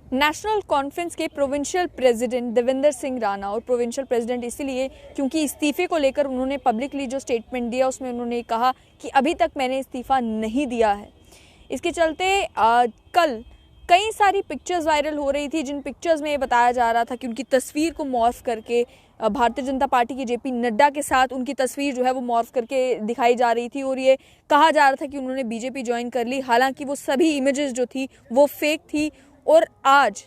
National conference के provincial president Devendra Singh Rana, और provincial president इसीलिए क्योंकि इस्तीफे को लेकर उन्होंने पब्लिकली जो स्टेटमेंट दिया उसमें उन्होंने कहा कि अभी तक मैंने इस्तीफा नहीं दिया है। इसके चलते कल कई सारी पिक्चर्स वायरल हो रही थी, जिन पिक्चर्स में ये बताया जा रहा था कि उनकी तस्वीर को मॉर्फ करके भारतीय जनता पार्टी के जेपी नड्डा के साथ उनकी तस्वीर जो है वो मॉर्फ करके दिखाई जा रही थी, और ये कहा जा रहा था कि उन्होंने बीजेपी ज्वाइन कर ली। हालांकि वो सभी इमेजेस जो थी वो फेक थी। और आज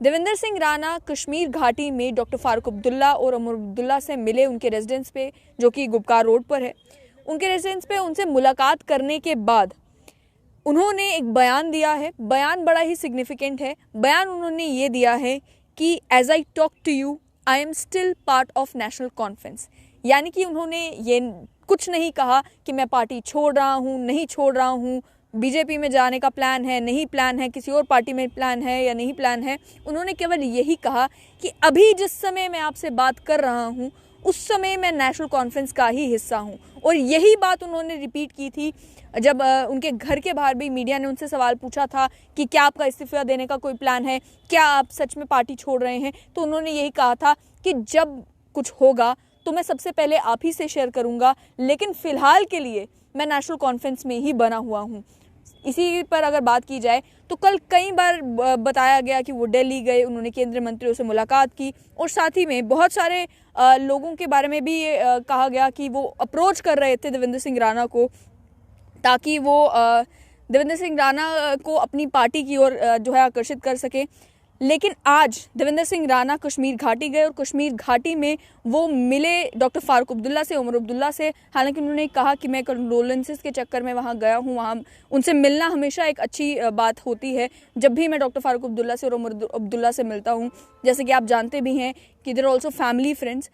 देवेंद्र सिंह राणा कश्मीर घाटी में डॉक्टर फारूक अब्दुल्ला और उमर अब्दुल्ला से मिले, उनके रेजिडेंस पे जो कि गुपकार रोड पर है, उनके रेजिडेंस पे उनसे मुलाकात करने के बाद उन्होंने एक बयान दिया है। बयान बड़ा ही सिग्निफिकेंट है। बयान उन्होंने ये दिया है कि as I talk to you I am still part of National Conference. यानी कि उन्होंने ये कुछ नहीं कहा कि मैं पार्टी छोड़ रहा हूँ, नहीं छोड़ रहा हूँ, बीजेपी में जाने का प्लान है, नहीं प्लान है, किसी और पार्टी में प्लान है या नहीं प्लान है। उन्होंने केवल यही कहा कि अभी जिस समय मैं आपसे बात कर रहा हूँ उस समय मैं नेशनल कॉन्फ्रेंस का ही हिस्सा हूँ। और यही बात उन्होंने रिपीट की थी जब उनके घर के बाहर भी मीडिया ने उनसे सवाल पूछा था कि क्या आपका इस्तीफा देने का कोई प्लान है, क्या आप सच में पार्टी छोड़ रहे हैं। तो उन्होंने यही कहा था कि जब कुछ होगा तो मैं सबसे पहले आप ही से शेयर करूँगा, लेकिन फ़िलहाल के लिए मैं नेशनल कॉन्फ्रेंस में ही बना हुआ हूँ। इसी पर अगर बात की जाए तो कल कई बार बताया गया कि वो दिल्ली गए, उन्होंने केंद्रीय मंत्रियों से मुलाकात की, और साथ ही में बहुत सारे लोगों के बारे में भी कहा गया कि वो अप्रोच कर रहे थे देवेंद्र सिंह राणा को, ताकि वो देवेंद्र सिंह राणा को अपनी पार्टी की ओर जो है आकर्षित कर सके। लेकिन आज देवेंद्र सिंह राणा कश्मीर घाटी गए और कश्मीर घाटी में वो मिले डॉक्टर फारूक अब्दुल्ला से, उमर अब्दुल्ला से। हालांकि उन्होंने कहा कि मैं कंडोलेंसेस के चक्कर में वहाँ गया हूँ, वहाँ उनसे मिलना हमेशा एक अच्छी बात होती है जब भी मैं डॉक्टर फारूक अब्दुल्ला से और उमर अब्दुल्ला से मिलता हूँ। जैसे कि आप जानते भी हैं कि देयर ऑल्सो फैमिली फ्रेंड्स।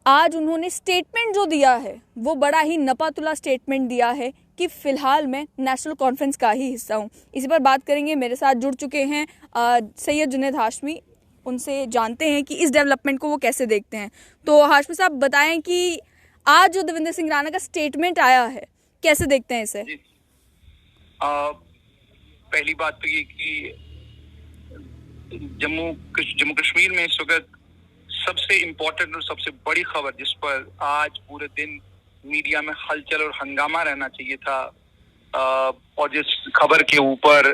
आज उन्होंने स्टेटमेंट जो दिया है वो बड़ा ही नपातुला स्टेटमेंट दिया है कि फ़िलहाल मैं नेशनल कॉन्फ्रेंस का ही हिस्सा हूँ। इसी पर बात करेंगे। मेरे साथ जुड़ चुके हैं सैयद जुनैद हाशमी, उनसे जानते हैं कि इस डेवलपमेंट को वो कैसे देखते हैं। तो हाशमी साहब बताएं कि आज जो देवेंद्र सिंह राणा का स्टेटमेंट आया है कैसे देखते हैं इसे? पहली बात तो ये कि जम्मू कश्मीर में इस वक्त सबसे इम्पोर्टेंट और सबसे बड़ी खबर जिस पर आज पूरे दिन मीडिया में हलचल और हंगामा रहना चाहिए था, और जिस खबर के ऊपर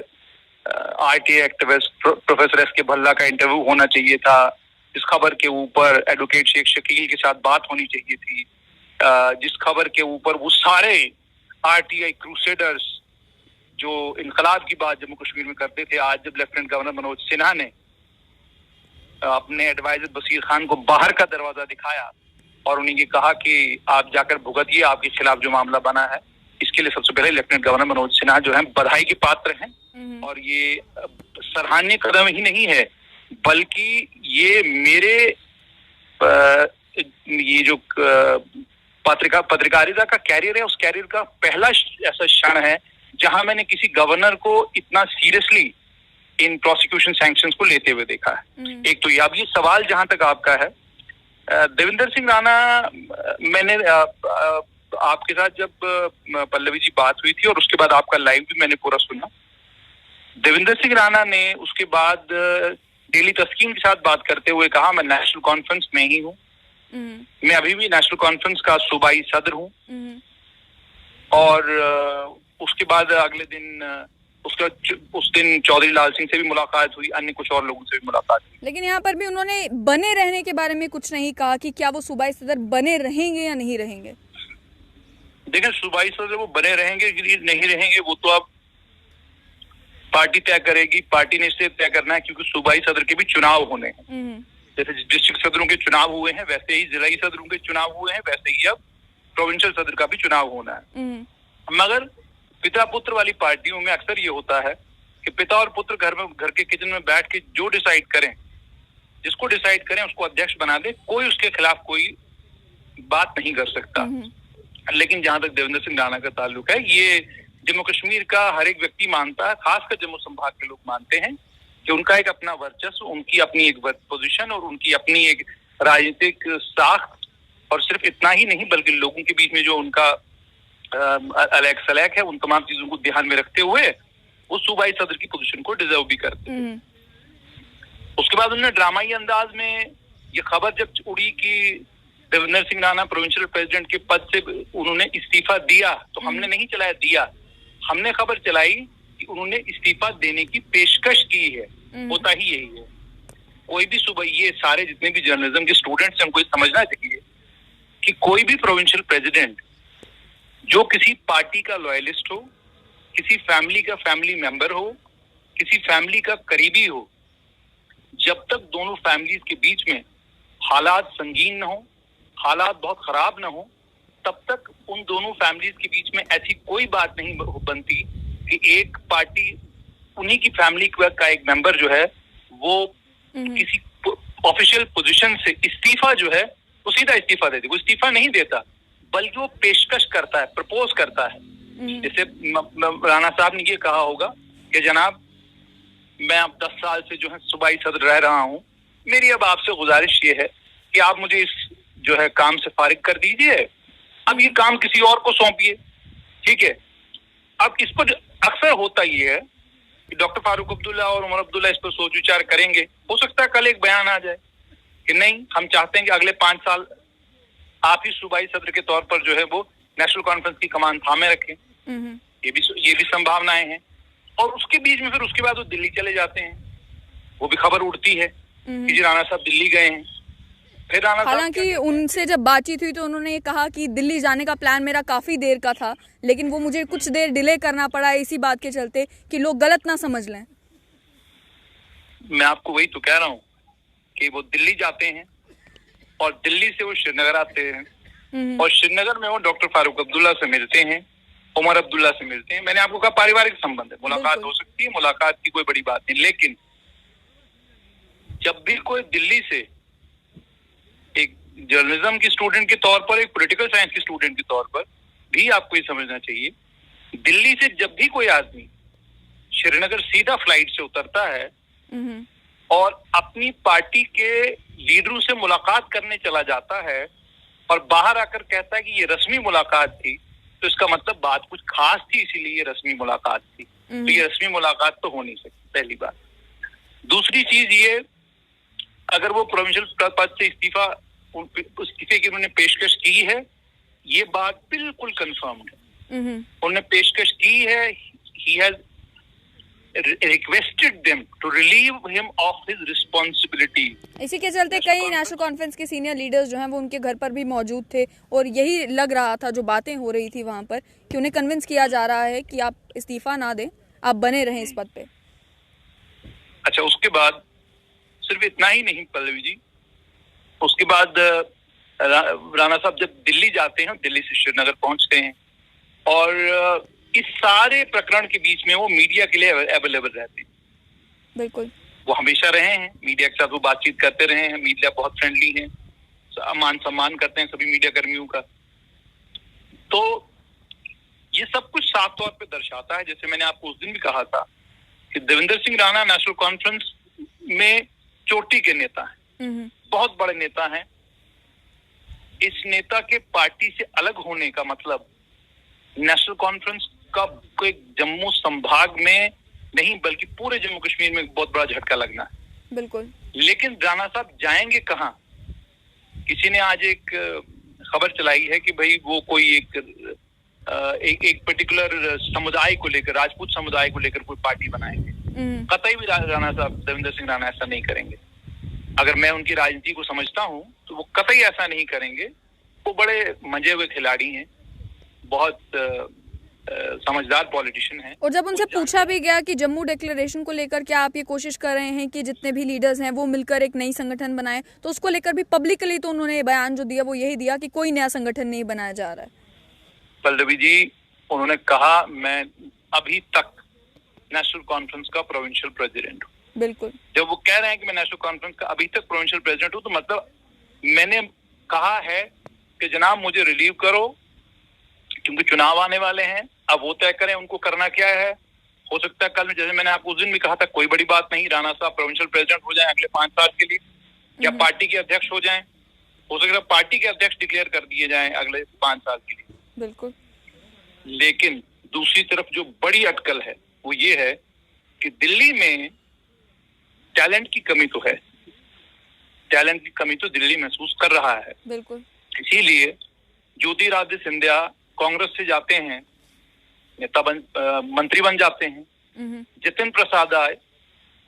आरटीआई एक्टिविस्ट प्रोफेसर एस के भल्ला का इंटरव्यू होना चाहिए था, जिस खबर के ऊपर एडवोकेट शेख शकील के साथ बात होनी चाहिए थी, जिस खबर के ऊपर वो सारे आरटीआई क्रूसेडर्स जो इनकलाब की बात जम्मू कश्मीर में करते थे, आज जब लेफ्टिनेंट गवर्नर मनोज सिन्हा ने अपने एडवाइजर बशीर खान को बाहर का दरवाजा दिखाया और उन्हें ये कहा कि आप जाकर भुगतिए, आपके खिलाफ जो मामला बना है, इसके लिए सबसे पहले लेफ्टिनेंट गवर्नर मनोज सिन्हा जो है बधाई के पात्र हैं। और ये सराहनीय कदम ही नहीं है बल्कि ये मेरे ये जो पत्रकारिता का कैरियर है उस कैरियर का पहला ऐसा क्षण है जहां मैंने किसी गवर्नर को इतना सीरियसली इन प्रोसिक्यूशन सैंक्शंस को लेते हुए देखा है। एक तो अब ये सवाल जहां तक आपका है, देवेंद्र सिंह राणा, मैंने आपके साथ जब पल्लवी जी बात हुई थी और उसके बाद आपका लाइव भी मैंने पूरा सुना। देवेंद्र सिंह राणा ने उसके बाद डेली तस्कीन के साथ बात करते हुए कहा मैं नेशनल कॉन्फ्रेंस में ही हूँ, मैं अभी भी नेशनल कॉन्फ्रेंस का सूबाई सदर हूँ। और उसके बाद अगले दिन उस दिन चौधरी लाल सिंह से भी मुलाकात हुई, अन्य कुछ और लोगों से भी मुलाकात हुई। लेकिन यहाँ पर भी उन्होंने बने रहने के बारे में कुछ नहीं कहा कि क्या वो सूबाई सदर बने रहेंगे या नहीं रहेंगे। देखिए, सूबाई सदर वो बने रहेंगे कि नहीं रहेंगे वो तो अब पार्टी तय करेगी। पार्टी ने इसे तय करना है क्योंकि सूबाई सदर के भी चुनाव होने हैं। जैसे डिस्ट्रिक्ट सदरों के चुनाव हुए हैं वैसे ही जिलाई सदरों के चुनाव हुए हैं, वैसे ही अब प्रोविंशियल सदर का भी चुनाव होना है। मगर पिता पुत्र वाली पार्टियों में अक्सर ये होता है कि पिता और पुत्र घर के किचन में बैठ के जो डिसाइड करें, जिसको डिसाइड करें उसको अध्यक्ष बना दे, कोई उसके खिलाफ कोई बात नहीं कर सकता। लेकिन जहां तक देवेंद्र सिंह राणा का ताल्लुक है, ये जम्मू कश्मीर का हर एक व्यक्ति मानता है, खासकर जम्मू संभाग के लोग मानते हैं कि उनका एक अपना वर्चस्व, उनकी अपनी एक पोजीशन और उनकी अपनी एक राजनीतिक साख, और सिर्फ इतना ही नहीं बल्कि लोगों के बीच में जो उनका अलग सलैक है, उन तमाम चीजों को ध्यान में रखते हुए वो सूबाई सदर की पोजीशन को डिजर्व भी करते हैं। उसके बाद उन्होंने ड्रामाई अंदाज में ये खबर जब उड़ी कि देवेंद्र सिंह राणा प्रोविंशियल प्रेसिडेंट के पद से उन्होंने इस्तीफा दिया, तो हमने नहीं चलाया दिया, हमने खबर चलाई कि उन्होंने इस्तीफा देने की पेशकश की है। होता ही यही है। कोई भी सुबह, ये सारे जितने भी जर्नलिज्म के स्टूडेंट्स हैं उनको समझना चाहिए कि कोई भी प्रोविंशियल प्रेसिडेंट जो किसी पार्टी का लॉयलिस्ट हो, किसी फैमिली का फैमिली मेंबर हो, किसी फैमिली का करीबी हो, जब तक दोनों फैमिलीज के बीच में हालात संगीन न हो, हालात बहुत खराब न हो, तब तक उन दोनों फैमिलीज के बीच में ऐसी कोई बात नहीं बनती कि एक पार्टी, उन्हीं की फैमिली का एक मेंबर जो है वो किसी ऑफिशियल पोजीशन से इस्तीफा जो है वो सीधा इस्तीफा देती। वो इस्तीफा नहीं देता, बल्कि वो पेशकश करता है, प्रपोज करता है। जैसे राणा साहब ने ये कहा होगा कि जनाब, मैं अब 10 साल से जो है सूबाई सदर रह रहा हूँ, मेरी अब आपसे गुजारिश ये है कि आप मुझे इस जो है काम से फारिग कर दीजिए, अब ये काम किसी और को सौंपिए। ठीक है। अब इस पर अक्सर होता ये है कि डॉक्टर फारूक अब्दुल्ला और उमर अब्दुल्ला इस पर सोच विचार करेंगे। हो सकता है कल एक बयान आ जाए कि नहीं, हम चाहते हैं कि अगले 5 साल आप ही सूबाई सदर के तौर पर जो है वो नेशनल कॉन्फ्रेंस की कमान थामे रखें। ये भी संभावनाएं हैं। और उसके बीच में फिर उसके बाद वो दिल्ली चले जाते हैं, वो भी खबर उड़ती है कि जी राणा साहब दिल्ली गए हैं। फिर राणा साहब, हालांकि उनसे जब बातचीत हुई तो उन्होंने ये कहा कि दिल्ली जाने का प्लान मेरा काफी देर का था, लेकिन वो मुझे कुछ देर डिले करना पड़ा इसी बात के चलते कि लोग गलत ना समझ लें। मैं आपको वही तो कह रहा हूँ कि वो दिल्ली जाते हैं और दिल्ली से वो श्रीनगर आते हैं और श्रीनगर में वो डॉक्टर फारूक अब्दुल्ला से मिलते हैं, उमर अब्दुल्ला से मिलते हैं। मैंने आपको कहा पारिवारिक संबंध है, मुलाकात हो सकती है, मुलाकात की कोई बड़ी बात नहीं। लेकिन जब भी कोई दिल्ली से एक जर्नलिज्म की स्टूडेंट के तौर पर, एक पॉलिटिकल साइंस की स्टूडेंट के तौर पर भी आपको ये समझना चाहिए, दिल्ली से जब भी कोई आदमी श्रीनगर सीधा फ्लाइट से उतरता है और अपनी पार्टी के लीडरों से मुलाकात करने चला जाता है और बाहर आकर कहता है कि ये रस्मी मुलाकात थी, तो इसका मतलब बात कुछ खास थी, इसीलिए ये रस्मी मुलाकात थी। तो ये रस्मी मुलाकात तो हो नहीं सकती, पहली बात। दूसरी चीज ये, अगर वो प्रोविंशियल पद से इस्तीफा इस्तीफे की उन्होंने पेशकश की है, ये बात बिल्कुल कंफर्म्ड है। उन्होंने पेशकश की है, he has requested them to relieve him of his responsibility। इसी के चलते कई नेशनल कॉन्फ्रेंस के सीनियर लीडर्स जो हैं वो उनके घर पर भी मौजूद थे और यही लग रहा था, जो बातें हो रही थी वहां पर, कि उन्हें कन्विंस किया जा रहा है कि आप इस्तीफा ना दें, आप बने रहें इस पद पे। अच्छा, उसके बाद सिर्फ इतना ही नहीं पल्लवी जी, उसके बाद राणा साहब जब दिल्ली जाते हैं, दिल्ली से श्रीनगर पहुंचते हैं और इस सारे प्रकरण के बीच में वो मीडिया के लिए अवेलेबल रहते हैं। बिल्कुल, वो हमेशा रहे हैं, मीडिया के साथ वो बातचीत करते रहे हैं, मीडिया बहुत फ्रेंडली है, मान सम्मान करते हैं सभी मीडिया कर्मियों का। तो ये सब कुछ साफ तौर पे दर्शाता है, जैसे मैंने आपको उस दिन भी कहा था कि देवेंद्र सिंह राणा नेशनल कॉन्फ्रेंस में चोटी के नेता हैं, बहुत बड़े नेता हैं। इस नेता के पार्टी से अलग होने का मतलब नेशनल कॉन्फ्रेंस का कोई जम्मू संभाग में नहीं बल्कि पूरे जम्मू कश्मीर में बहुत बड़ा झटका लगना है। बिल्कुल। लेकिन राणा साहब जाएंगे कहाँ? किसी ने आज एक खबर चलाई है कि भाई वो कोई एक पर्टिकुलर समुदाय को लेकर, राजपूत समुदाय को लेकर कोई पार्टी बनाएंगे। कतई भी राणा साहब, देवेंद्र सिंह राणा ऐसा नहीं करेंगे। अगर मैं उनकी राजनीति को समझता हूँ तो वो कतई ऐसा नहीं करेंगे। वो बड़े मंजे हुए खिलाड़ी हैं, बहुत समझदार पॉलिटिशियन हैं। और जब उनसे पूछा भी गया कि जम्मू डिक्लेरेशन को लेकर क्या आप ये कोशिश कर रहे हैं कि जितने भी लीडर्स हैं वो मिलकर एक नई संगठन बनाएं, तो उसको लेकर भी पब्लिकली तो उन्होंने बयान जो दिया वो यही दिया कि कोई नया संगठन नहीं बनाया जा रहा है। पल्लवी जी, उन्होंने कहा मैं अभी तक नेशनल कॉन्फ्रेंस का प्रोविंशियल प्रेसिडेंट हूँ। बिल्कुल। जब वो कह रहे हैं कि मैं नेशनल कॉन्फ्रेंस का अभी तक प्रोविंशियल प्रेसिडेंट हूँ, तो मतलब मैंने कहा है कि जनाब मुझे रिलीव करो, क्योंकि चुनाव आने वाले हैं, अब वो तय करें उनको करना क्या है। हो सकता है कल, जैसे मैंने आपको उस दिन भी कहा था, कोई बड़ी बात नहीं, राणा साहब प्रोविंशियल प्रेसिडेंट हो जाएं अगले 5 साल के लिए, या पार्टी के अध्यक्ष हो जाएं। हो सकता है पार्टी के अध्यक्ष डिक्लेयर कर दिए जाएं अगले 5 साल के लिए। बिल्कुल। लेकिन दूसरी तरफ जो बड़ी अटकल है वो ये है कि दिल्ली में टैलेंट की कमी तो है, टैलेंट की कमी तो दिल्ली महसूस कर रहा है। बिल्कुल। इसीलिए ज्योतिरादित्य सिंधिया कांग्रेस से जाते हैं, मंत्री बन जाते हैं। जितिन प्रसाद आए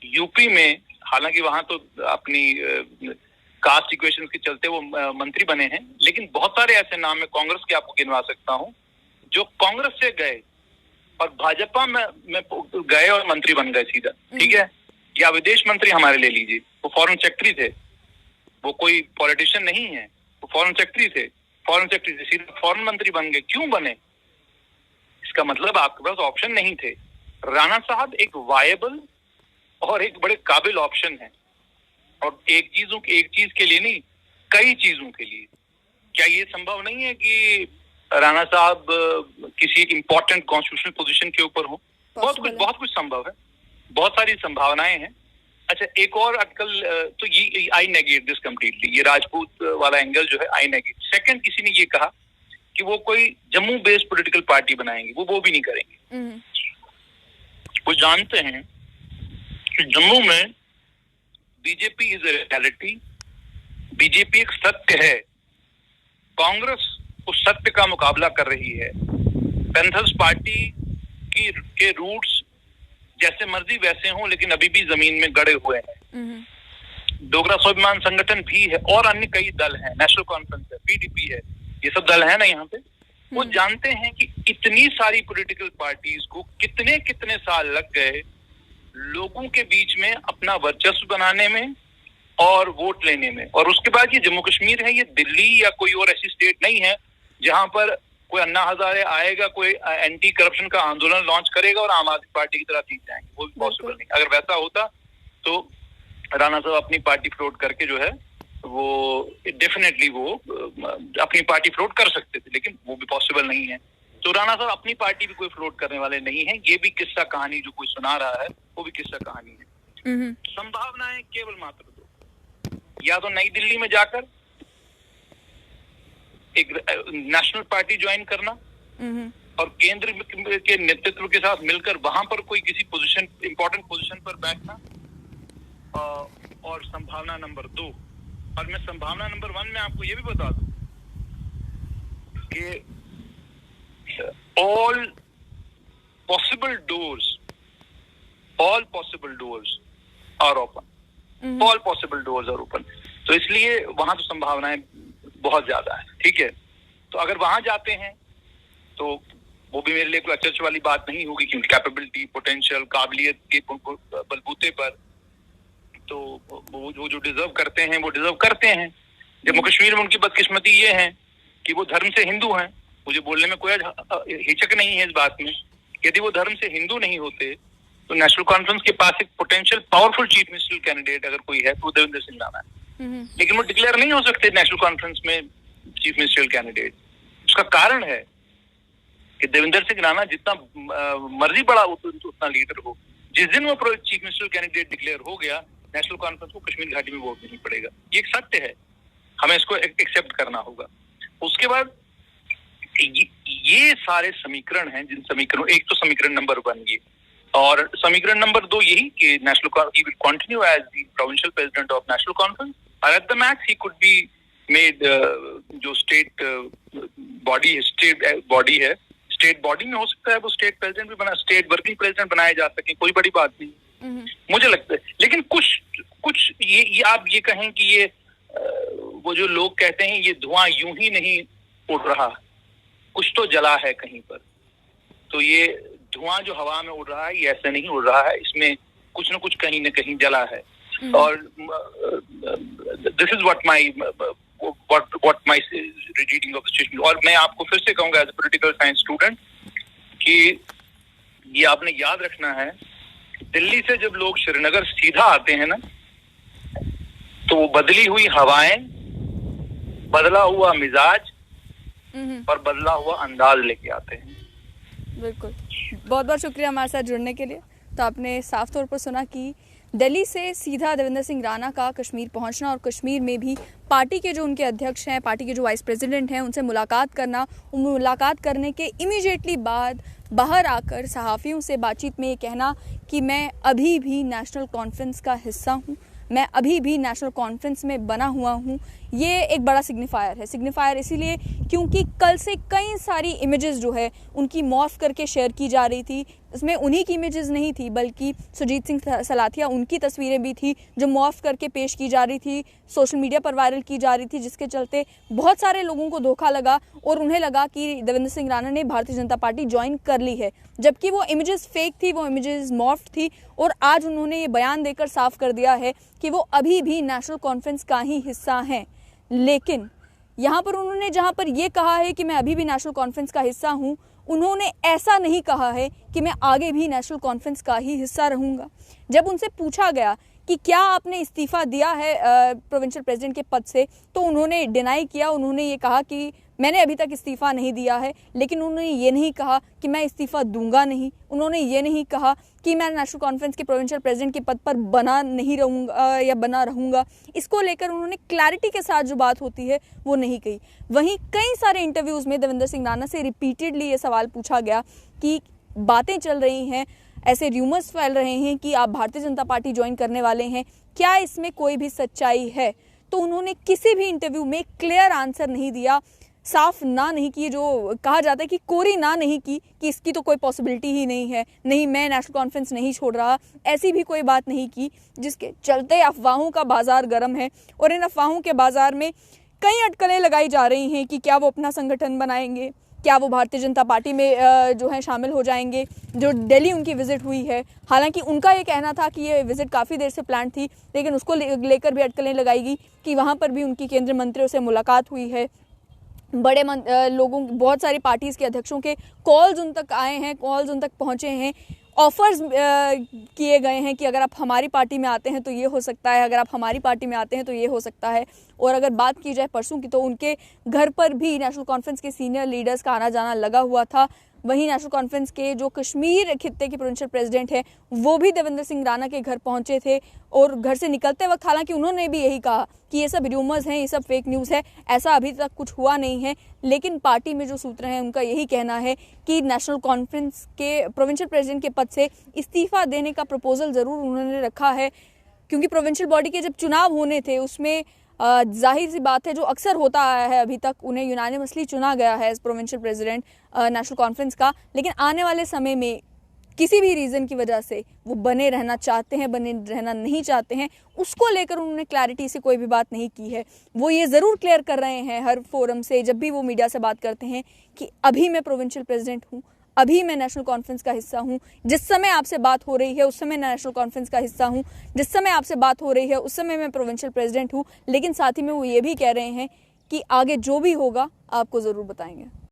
यूपी में, हालांकि वहां तो अपनी कास्ट इक्वेशन के चलते वो मंत्री बने हैं, लेकिन बहुत सारे ऐसे नाम मैं कांग्रेस के आपको गिनवा सकता हूं जो कांग्रेस से गए और भाजपा में गए और मंत्री बन गए सीधा, ठीक है। या विदेश मंत्री हमारे ले लीजिए, वो फॉरेन सेक्रेटरी थे, वो कोई पॉलिटिशियन नहीं है, वो फॉरेन सेक्रेटरी थे, सीधा फॉरेन मंत्री बन गए। क्यों बने? इसका मतलब आपके पास ऑप्शन नहीं थे। राणा साहब एक वायबल और एक बड़े काबिल ऑप्शन है, और एक चीज के लिए नहीं, कई चीजों के लिए। क्या ये संभव नहीं है कि राणा साहब किसी एक इम्पोर्टेंट कॉन्स्टिट्यूशनल पोजीशन के ऊपर हो? बहुत कुछ संभव है, बहुत सारी संभावनाएं हैं। अच्छा, एक और अटकल, तो ये आई नेगेट दिस कंप्लीटली, ये राजपूत वाला एंगल जो है आई नेगेट। सेकंड, किसी ने ये कहा कि वो कोई जम्मू बेस्ड पॉलिटिकल पार्टी बनाएंगे, वो भी नहीं करेंगे। वो जानते हैं कि जम्मू में BJP is a reality, BJP एक सत्य है, कांग्रेस उस सत्य का मुकाबला कर रही है। पैंथर्स पार्टी के रूट्स जैसे मर्जी वैसे हों, लेकिन अभी भी जमीन में गड़े हुए हैं। डोगरा स्वाभिमान संगठन भी है और अन्य कई दल हैं, नेशनल कॉन्फ्रेंस है, पीडीपी है, ये सब दल है ना यहाँ पे। वो जानते हैं कि इतनी सारी पॉलिटिकल पार्टीज को कितने साल लग गए लोगों के बीच में अपना वर्चस्व बनाने में और वोट लेने में। और उसके बाद ये जम्मू कश्मीर है, ये दिल्ली या कोई और ऐसी स्टेट नहीं है जहां पर कोई अन्ना हजारे आएगा, कोई एंटी करप्शन का आंदोलन लॉन्च करेगा और आम आदमी पार्टी की तरह जीत जाएंगे। वो भी पॉसिबल नहीं। अगर वैसा होता तो राणा साहब अपनी पार्टी फ्लोट करके जो है वो डेफिनेटली वो अपनी पार्टी फ्लोट कर सकते थे, लेकिन वो भी पॉसिबल नहीं है। तो राणा साहब अपनी पार्टी भी कोई फ्लोट करने वाले नहीं है। ये भी किस्सा कहानी जो कोई सुना रहा है वो भी किस्सा कहानी है। संभावनाएं केवल मात्र दो, या तो नई दिल्ली में जाकर एक नेशनल पार्टी ज्वाइन करना और केंद्र के नेतृत्व के साथ मिलकर वहां पर कोई किसी पोजीशन, इंपॉर्टेंट पोजीशन पर बैठना, और संभावना नंबर 2, और मैं संभावना नंबर 1 में आपको ये भी बता दूं कि all possible doors are open, all possible doors are open। तो इसलिए वहां तो संभावनाएं बहुत ज्यादा है, ठीक है। तो अगर वहां जाते हैं तो वो भी मेरे लिए कोई अचरज वाली बात नहीं होगी, क्योंकि कैपेबिलिटी, पोटेंशियल, काबिलियत के बलबूते पर तो वो जो डिजर्व करते हैं वो डिजर्व करते हैं। जम्मू कश्मीर में उनकी बदकिस्मती ये है कि वो धर्म से हिंदू हैं। मुझे बोलने में कोई हिचक नहीं है इस बात में। यदि वो धर्म से हिंदू नहीं होते तो नेशनल कॉन्फ्रेंस के पास एक potential powerful chief minister candidate अगर कोई है तो देवेंद्र सिंह राणा है, लेकिन वो डिक्लेयर नहीं हो सकते नेशनल कॉन्फ्रेंस में चीफ मिनिस्टर कैंडिडेट। उसका कारण है कि देवेंद्र सिंह राणा जितना मर्जी बड़ा उतना लीडर हो, जिस दिन वो चीफ मिनिस्टर कैंडिडेट डिक्लेयर हो गया, नेशनल कॉन्फ्रेंस को कश्मीर घाटी में वोट नहीं पड़ेगा। ये एक सत्य है, हमें इसको एक्सेप्ट करना होगा। उसके बाद ये सारे समीकरण हैं, जिन समीकरणों, एक तो समीकरण नंबर 1 ये, और समीकरण नंबर 2 यही कि he will continue as the provincial president of national conference, और at the max he could be made जो स्टेट बॉडी है, स्टेट बॉडी में हो सकता है वो स्टेट प्रेसिडेंट भी बना, स्टेट वर्किंग प्रेसिडेंट बनाए जा सके, कोई बड़ी बात नहीं मुझे लगता है। लेकिन कुछ ये आप ये कहें कि ये वो जो लोग कहते हैं ये धुआं यूं ही नहीं उड़ रहा, कुछ तो जला है कहीं पर। तो ये धुआं जो हवा में उड़ रहा है ये ऐसे नहीं उड़ रहा है, इसमें कुछ न कुछ कहीं न कहीं जला है। और this is what my reading of situation. और मैं आपको फिर से कहूंगा as a political science student कि ये आपने याद रखना है, दिल्ली से जब लोग श्रीनगर सीधा आते हैं ना, तो वो बदली हुई हवाएं, बदला हुआ मिजाज और बदला हुआ अंदाज लेके आते हैं। बिल्कुल, बहुत बहुत शुक्रिया हमारे साथ जुड़ने के लिए। तो आपने साफ तौर पर सुना कि दिल्ली से सीधा देवेंद्र सिंह राणा का कश्मीर पहुंचना और कश्मीर में भी पार्टी के जो उनके अध्यक्ष हैं, पार्टी के जो वाइस प्रेसिडेंट हैं, उनसे मुलाकात करना, मुलाकात करने के इमीडिएटली बाद बाहर आकर सहाफ़ियों से बातचीत में ये कहना कि मैं अभी भी नेशनल कॉन्फ्रेंस का हिस्सा हूँ, मैं अभी भी नेशनल कॉन्फ्रेंस में बना हुआ हूँ, ये एक बड़ा सिग्निफायर है। सिग्निफायर इसीलिए क्योंकि कल से कई सारी इमेजेस जो है उनकी मॉर्फ करके शेयर की जा रही थी। इसमें उन्हीं की इमेजेस नहीं थी बल्कि सुरजीत सिंह सलाथिया उनकी तस्वीरें भी थी जो मॉर्फ करके पेश की जा रही थी, सोशल मीडिया पर वायरल की जा रही थी, जिसके चलते बहुत सारे लोगों को धोखा लगा और उन्हें लगा कि देवेंद्र सिंह राणा ने भारतीय जनता पार्टी ज्वाइन कर ली है, जबकि वो इमेजेस फेक थी, वो इमेजेस मॉर्फ थी। और आज उन्होंने ये बयान देकर साफ कर दिया है कि वो अभी भी नेशनल कॉन्फ्रेंस का ही हिस्सा हैं। लेकिन यहाँ पर उन्होंने जहाँ पर ये कहा है कि मैं अभी भी नेशनल कॉन्फ्रेंस का हिस्सा हूँ, उन्होंने ऐसा नहीं कहा है कि मैं आगे भी नेशनल कॉन्फ्रेंस का ही हिस्सा रहूँगा। जब उनसे पूछा गया कि क्या आपने इस्तीफ़ा दिया है प्रोविंशियल प्रेसिडेंट के पद से, तो उन्होंने डिनाई किया। उन्होंने ये कहा कि मैंने अभी तक इस्तीफ़ा नहीं दिया है, लेकिन उन्होंने ये नहीं कहा कि मैं इस्तीफ़ा दूंगा नहीं। उन्होंने ये नहीं कहा कि मैं नेशनल कॉन्फ्रेंस के प्रोविंशियल प्रेसिडेंट के पद पर बना नहीं रहूँगा या बना रहूँगा। इसको लेकर उन्होंने क्लैरिटी के साथ जो बात होती है वो नहीं कही। वहीं कई सारे इंटरव्यूज़ में देवेंद्र सिंह राणा से रिपीटेडली ये सवाल पूछा गया कि बातें चल रही हैं, ऐसे र्यूमर्स फैल रहे हैं कि आप भारतीय जनता पार्टी ज्वाइन करने वाले हैं, क्या इसमें कोई भी सच्चाई है? तो उन्होंने किसी भी इंटरव्यू में क्लियर आंसर नहीं दिया, साफ ना नहीं की, जो कहा जाता है कि कोरी ना नहीं की कि इसकी तो कोई पॉसिबिलिटी ही नहीं है, नहीं मैं नेशनल कॉन्फ्रेंस नहीं छोड़ रहा, ऐसी भी कोई बात नहीं की, जिसके चलते अफवाहों का बाजार गर्म है। और इन अफवाहों के बाजार में कई अटकलें लगाई जा रही हैं कि क्या वो अपना संगठन बनाएंगे, क्या वो भारतीय जनता पार्टी में जो है शामिल हो जाएंगे। जो दिल्ली उनकी विजिट हुई है, हालांकि उनका ये कहना था कि ये विजिट काफ़ी देर से प्लान थी, लेकिन उसको लेकर भी अटकलें लगाई गई कि वहाँ पर भी उनकी केंद्रीय मंत्रियों से मुलाकात हुई है, बड़े लोगों, बहुत सारी पार्टीज़ के अध्यक्षों के कॉल्स उन तक आए हैं, कॉल्स उन तक पहुँचे हैं, ऑफर्स किए गए हैं कि अगर आप हमारी पार्टी में आते हैं तो ये हो सकता है, अगर आप हमारी पार्टी में आते हैं तो ये हो सकता है। और अगर बात की जाए परसों की, तो उनके घर पर भी नेशनल कॉन्फ्रेंस के सीनियर लीडर्स का आना जाना लगा हुआ था। वहीं नेशनल कॉन्फ्रेंस के जो कश्मीर खित्ते के प्रोविंशियल प्रेसिडेंट हैं, वो भी देवेंद्र सिंह राणा के घर पहुंचे थे और घर से निकलते वक्त हालांकि उन्होंने भी यही कहा कि ये सब र्यूमर्स हैं, ये सब फेक न्यूज़ है, ऐसा अभी तक कुछ हुआ नहीं है। लेकिन पार्टी में जो सूत्र हैं उनका यही कहना है कि नेशनल कॉन्फ्रेंस के प्रोविंशियल प्रेसिडेंट के पद से इस्तीफा देने का प्रपोजल ज़रूर उन्होंने रखा है, क्योंकि प्रोविंशियल बॉडी के जब चुनाव होने थे उसमें जाहिर सी बात है जो अक्सर होता आया है, अभी तक उन्हें यूनानिमसली चुना गया है as provincial president National Conference का। लेकिन आने वाले समय में किसी भी रीज़न की वजह से वो बने रहना चाहते हैं, बने रहना नहीं चाहते हैं, उसको लेकर उन्होंने क्लैरिटी से कोई भी बात नहीं की है। वो ये ज़रूर क्लियर कर रहे हैं हर फोरम से, जब भी वो मीडिया से बात करते हैं, कि अभी मैं प्रोविंशियल प्रेसिडेंट हूँ, अभी मैं नेशनल कॉन्फ्रेंस का हिस्सा हूँ। जिस समय आपसे बात हो रही है उस समय नेशनल कॉन्फ्रेंस का हिस्सा हूँ, जिस समय आपसे बात हो रही है उस समय मैं प्रोविंशियल प्रेसिडेंट हूँ। लेकिन साथ ही में वो ये भी कह रहे हैं कि आगे जो भी होगा आपको ज़रूर बताएंगे।